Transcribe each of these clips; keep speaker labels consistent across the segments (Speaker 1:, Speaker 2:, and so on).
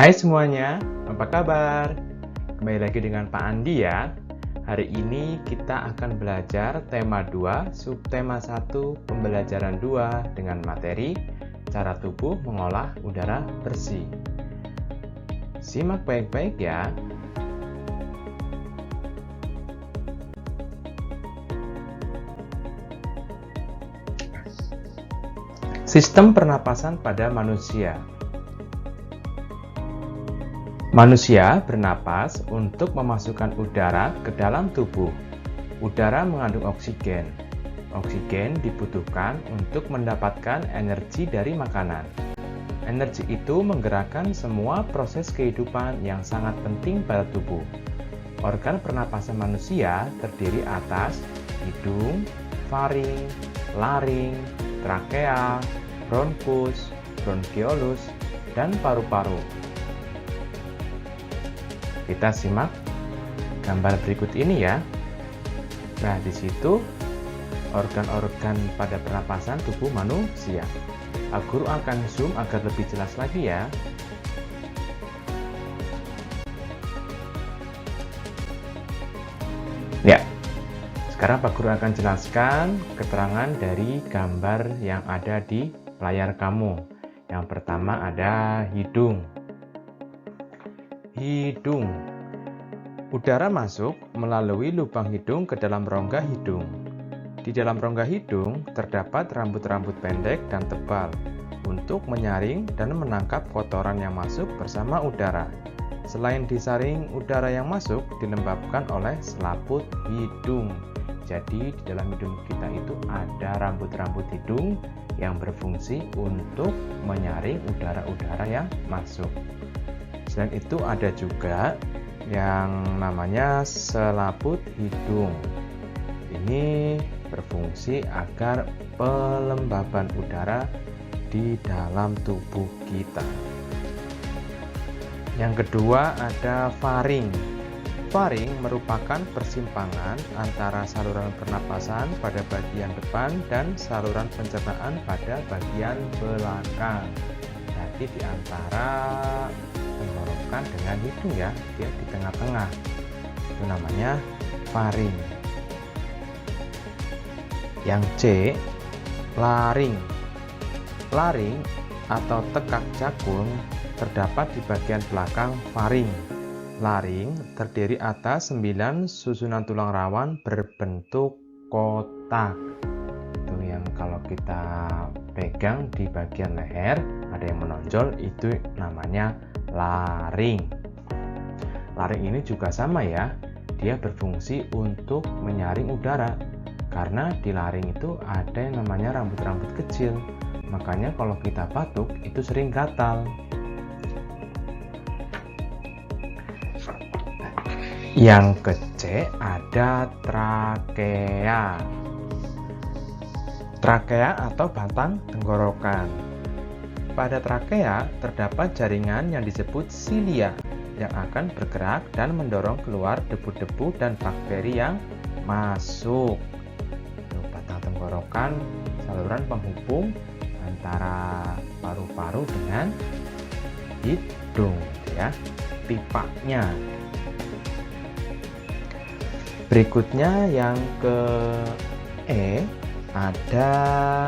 Speaker 1: Hai semuanya, apa kabar? Kembali lagi dengan Pak Andi ya. Hari ini kita akan belajar tema 2, subtema 1, pembelajaran 2 dengan materi cara tubuh mengolah udara bersih. Simak baik-baik ya. Sistem pernapasan pada manusia. Manusia bernapas untuk memasukkan udara ke dalam tubuh. Udara mengandung oksigen. Oksigen dibutuhkan untuk mendapatkan energi dari makanan. Energi itu menggerakkan semua proses kehidupan yang sangat penting pada tubuh. Organ pernapasan manusia terdiri atas hidung, faring, laring, trakea, bronkus, bronkiolus, dan paru-paru. Kita simak gambar berikut ini ya. Nah, di situ organ-organ pada pernapasan tubuh manusia. Guru akan zoom agar lebih jelas lagi ya. Ya, sekarang Pak Guru akan jelaskan keterangan dari gambar yang ada di layar kamu. Yang pertama ada hidung. Hidung. Udara masuk melalui lubang hidung ke dalam rongga hidung. Di dalam rongga hidung terdapat rambut-rambut pendek dan tebal untuk menyaring dan menangkap kotoran yang masuk bersama udara. Selain disaring, udara yang masuk dilembabkan oleh selaput hidung. Jadi di dalam hidung kita itu ada rambut-rambut hidung yang berfungsi untuk menyaring udara-udara yang masuk. Selain itu ada juga yang namanya selaput hidung. Ini berfungsi agar pelembaban udara di dalam tubuh kita. Yang kedua ada faring. Faring merupakan persimpangan antara saluran pernapasan pada bagian depan dan saluran pencernaan pada bagian belakang. Jadi di antara tenggorokan dengan hidung ya, dia di tengah-tengah. Itu namanya faring. Yang C, laring. Laring atau tekak jagung terdapat di bagian belakang faring. Laring terdiri atas 9 susunan tulang rawan berbentuk kotak. Itu yang kalau kita pegang di bagian leher ada yang menonjol, itu namanya laring. Laring ini juga sama ya, dia berfungsi untuk menyaring udara. Karena di laring itu ada yang namanya rambut-rambut kecil. Makanya kalau kita batuk itu sering gatal. Yang ke-C ada trakea. Trakea atau batang tenggorokan. Pada trakea terdapat jaringan yang disebut silia yang akan bergerak dan mendorong keluar debu-debu dan bakteri yang masuk. Batang tenggorokan saluran penghubung antara paru-paru dengan hidung ya, pipanya. Berikutnya yang ke E ada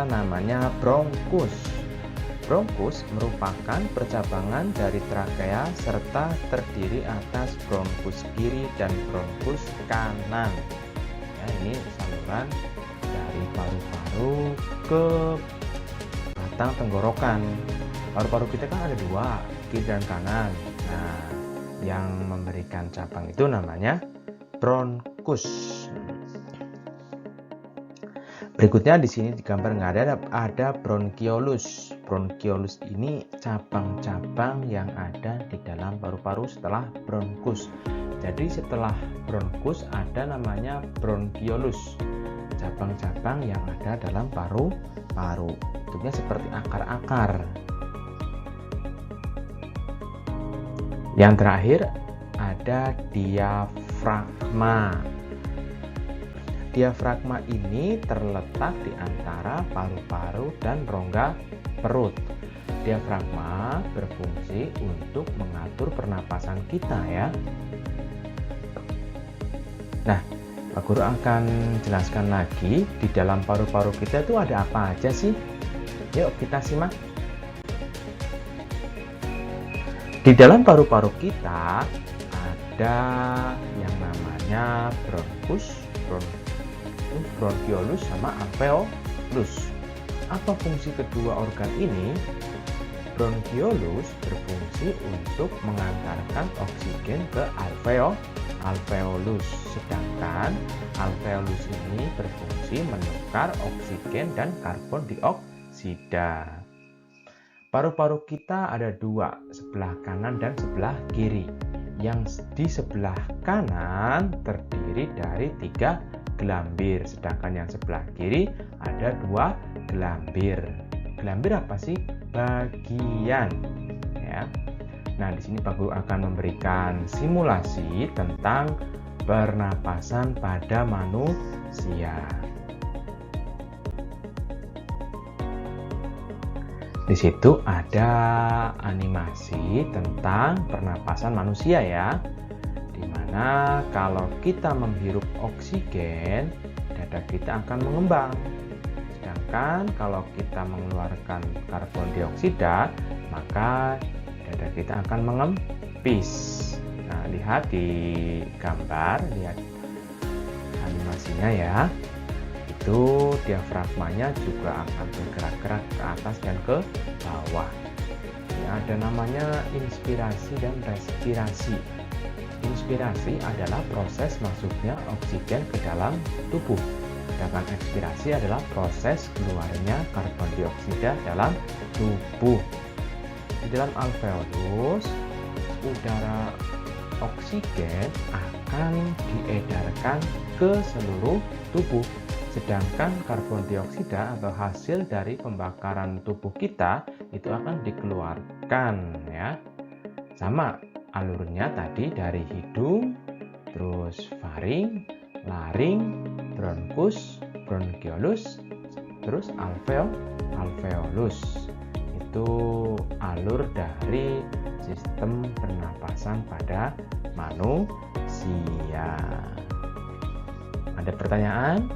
Speaker 1: namanya bronkus. Bronkus merupakan percabangan dari trakea serta terdiri atas bronkus kiri dan bronkus kanan. Ya, ini saluran dari paru-paru ke batang tenggorokan. Paru-paru kita kan ada dua, kiri dan kanan. Nah, yang memberikan cabang itu namanya bronkus. Berikutnya di sini di gambar nggak ada bronkiolus. Bronkiolus ini cabang-cabang yang ada di dalam paru-paru setelah bronkus. Jadi setelah bronkus ada namanya bronkiolus. Cabang-cabang yang ada dalam paru-paru. Bentuknya seperti akar-akar. Yang terakhir ada diafragma. Diafragma ini terletak di antara paru-paru dan rongga perut. Diafragma berfungsi untuk mengatur pernapasan kita ya. Nah, Pak Guru akan jelaskan lagi di dalam paru-paru kita itu ada apa aja sih? Yuk kita simak. Di dalam paru-paru kita ada yang namanya bronkus, bronkiolus sama alveolus. Apa fungsi kedua organ ini? Bronkiolus berfungsi untuk mengantarkan oksigen ke alveolus, sedangkan alveolus ini berfungsi menukar oksigen dan karbon dioksida. Paru-paru kita ada dua, sebelah kanan dan sebelah kiri. Yang di sebelah kanan terdiri dari 3 gelambir, sedangkan yang sebelah kiri ada 2 gelambir. Gelambir apa sih? Bagian ya. Nah, di sini Pak Guru akan memberikan simulasi tentang pernapasan pada manusia. Di situ ada animasi tentang pernapasan manusia ya. Dimana kalau kita menghirup oksigen, dada kita akan mengembang. Sedangkan kalau kita mengeluarkan karbon dioksida, maka dada kita akan mengempis. Nah, lihat di gambar, lihat animasinya ya. Itu diafragmanya juga akan bergerak-gerak ke atas dan ke bawah. Ya, ada namanya inspirasi dan respirasi. Inspirasi adalah proses masuknya oksigen ke dalam tubuh. Sedangkan ekspirasi adalah proses keluarnya karbon dioksida dalam tubuh. Di dalam alveolus, udara oksigen akan diedarkan ke seluruh tubuh. Sedangkan karbon dioksida atau hasil dari pembakaran tubuh kita itu akan dikeluarkan ya. Sama alurnya tadi dari hidung, terus faring, laring, bronkus, bronkiolus, terus alveolus. Itu alur dari sistem pernapasan pada manusia. Ada pertanyaan?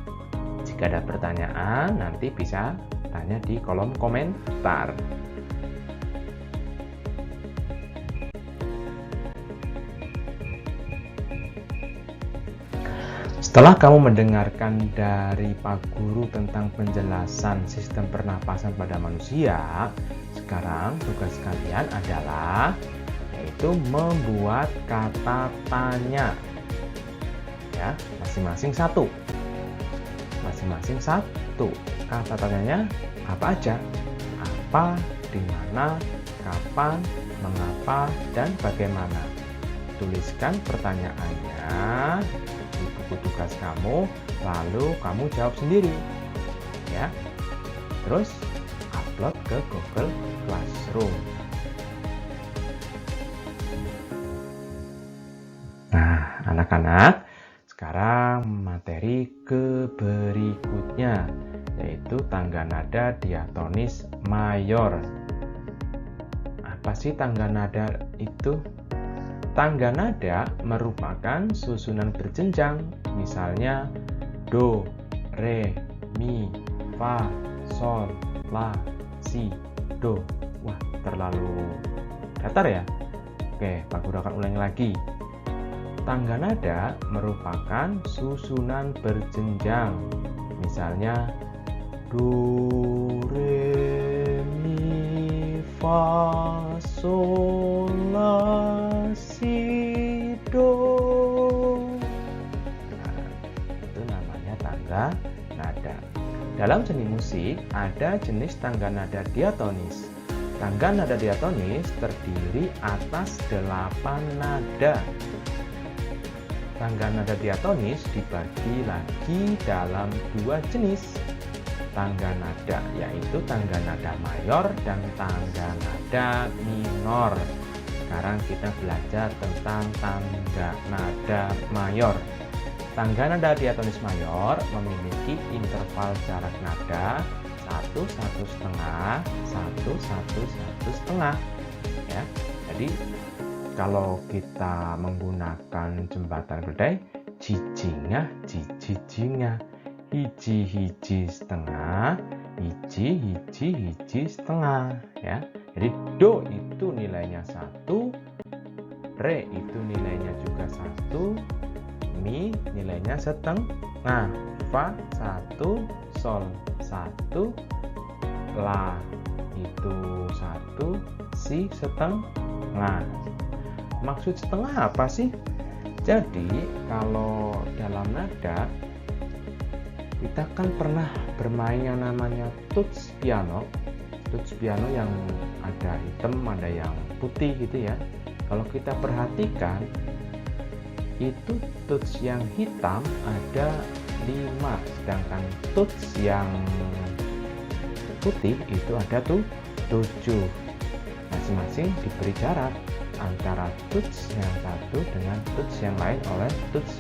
Speaker 1: Jika ada pertanyaan, nanti bisa tanya di kolom komentar. Setelah kamu mendengarkan dari Pak Guru tentang penjelasan sistem pernapasan pada manusia, sekarang tugas kalian adalah yaitu membuat kata tanya. Ya, masing-masing satu. Kata tanyanya apa aja? Apa, di mana, kapan, mengapa, dan bagaimana. Tuliskan pertanyaannya di buku tugas kamu, lalu kamu jawab sendiri ya. Terus upload ke Google Classroom. Nah, anak-anak, sekarang materi ke berikutnya, yaitu tangga nada diatonis mayor. Apa sih tangga nada itu? Tangga nada merupakan susunan berjenjang, misalnya do, re, mi, fa, sol, la, si, do. Wah, terlalu datar ya? Oke, Pak Guru akan ulangi lagi. Tangga nada merupakan susunan berjenjang, misalnya do, re, mi, fa, sol, la, si, do. Nah, itu namanya tangga nada. Dalam seni musik ada jenis tangga nada diatonis. Tangga nada diatonis terdiri atas 8 nada. Tangga nada diatonis dibagi lagi dalam 2 jenis tangga nada, yaitu tangga nada mayor dan tangga nada minor. Sekarang kita belajar tentang tangga nada mayor. Tangga nada diatonis mayor memiliki interval jarak nada satu setengah, satu setengah. Ya, jadi kalau kita menggunakan jembatan keledai, jijingah, hiji setengah, hiji setengah. Ya, jadi do itu nilainya 1, re itu nilainya juga 1, mi nilainya setengah, fa 1, sol 1, la itu 1, si setengah. Maksud setengah apa sih? Jadi kalau dalam nada kita kan pernah bermain yang namanya tuts piano yang ada hitam, ada yang putih gitu ya. Kalau kita perhatikan itu tuts yang hitam ada 5, sedangkan tuts yang putih itu ada 7. Masing-masing diberi jarak antara tuts yang satu dengan tuts yang lain oleh tuts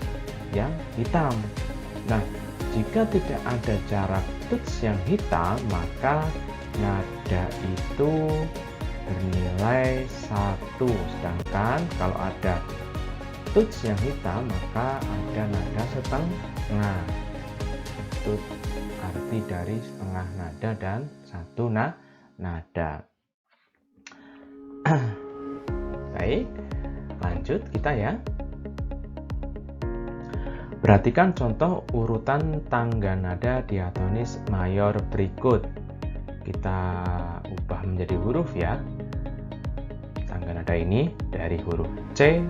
Speaker 1: yang hitam. Nah, jika tidak ada jarak tuts yang hitam, maka nada itu bernilai 1. Sedangkan kalau ada tuts yang hitam, maka ada nada setengah. Itu arti dari setengah nada dan satu nada. Baik, lanjut kita ya. Perhatikan contoh urutan tangga nada diatonis mayor berikut. Kita ubah menjadi huruf ya. Tangga nada ini dari huruf C,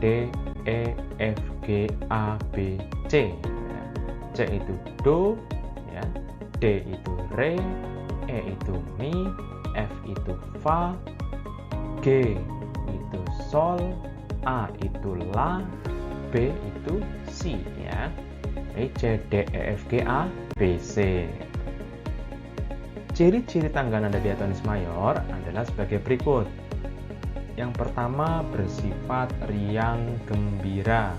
Speaker 1: D, E, F, G, A, B, C. C itu do, ya. D itu re, E itu mi, F itu fa, G itu sol, A itu la, B itu si, ya. C, D, E, F, G, A, B, C. Ciri-ciri tangga nada diatonis mayor adalah sebagai berikut. Yang pertama bersifat riang gembira.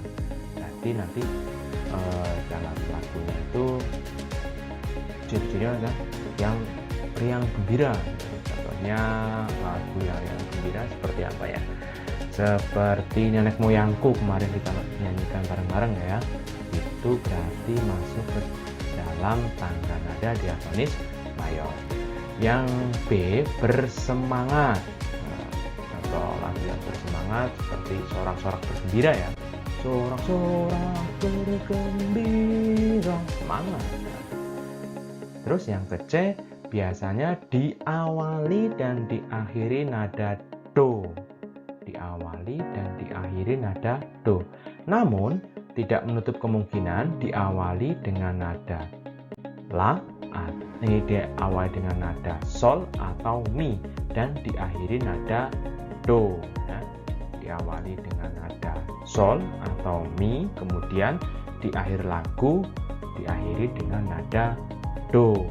Speaker 1: Jadi nanti dalam lagunya itu ciri-cirinya adalah yang riang gembira. Contohnya lagu yang riang gembira seperti apa ya? Seperti Nenek Moyangku kemarin kita nyanyikan bareng-bareng ya. Itu berarti masuk ke dalam tangga nada diatonis mayor. Yang B bersemangat. Contoh lagu yang bersemangat seperti sorak-sorak bergembira ya. Sorak-sorak bergembira, semangat. Terus yang ke C biasanya diawali dan diakhiri nada do. Diawali dan diakhiri nada do. Namun tidak menutup kemungkinan diawali dengan nada la, diawali dengan nada sol atau mi dan diakhiri nada do. Ya. Diawali dengan nada sol atau mi, kemudian di akhir lagu diakhiri dengan nada do.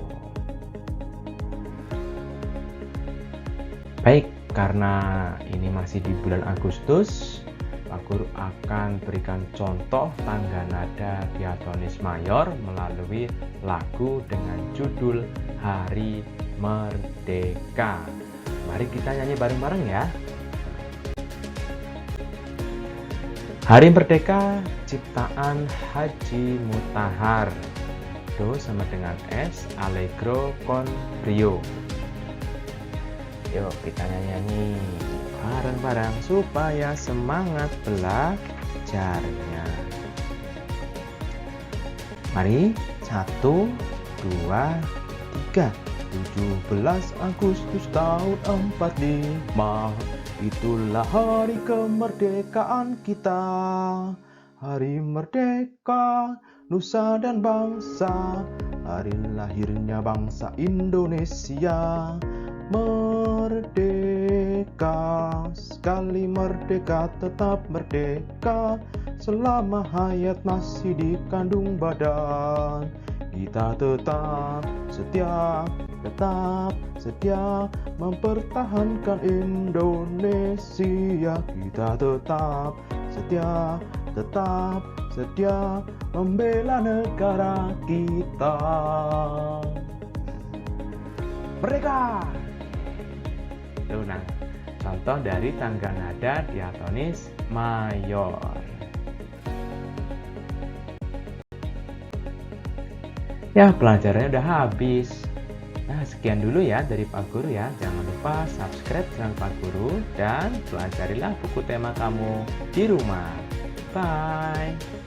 Speaker 1: Baik, karena ini masih di bulan Agustus, Pak Guru akan berikan contoh tangga nada diatonis mayor melalui lagu dengan judul Hari Merdeka. Mari kita nyanyi bareng-bareng ya. Hari Merdeka ciptaan Haji Mutahar. Do sama dengan S, allegro con brio. Yuk kita nyanyi bareng-bareng supaya semangat belajarnya. Mari 1, 2, 3. 17 Agustus tahun 45, itulah hari kemerdekaan kita. Hari merdeka nusa dan bangsa, hari lahirnya bangsa Indonesia. Merdeka, sekali merdeka tetap merdeka, selama hayat masih dikandung badan. Kita tetap setia mempertahankan Indonesia. Kita tetap setia membela negara kita. Merdeka! Tuh, nah, contoh dari tangga nada diatonis mayor. Ya, pelajarannya udah habis. Nah, sekian dulu ya dari Pak Guru ya. Jangan lupa subscribe channel Pak Guru dan pelajarilah buku tema kamu di rumah. Bye!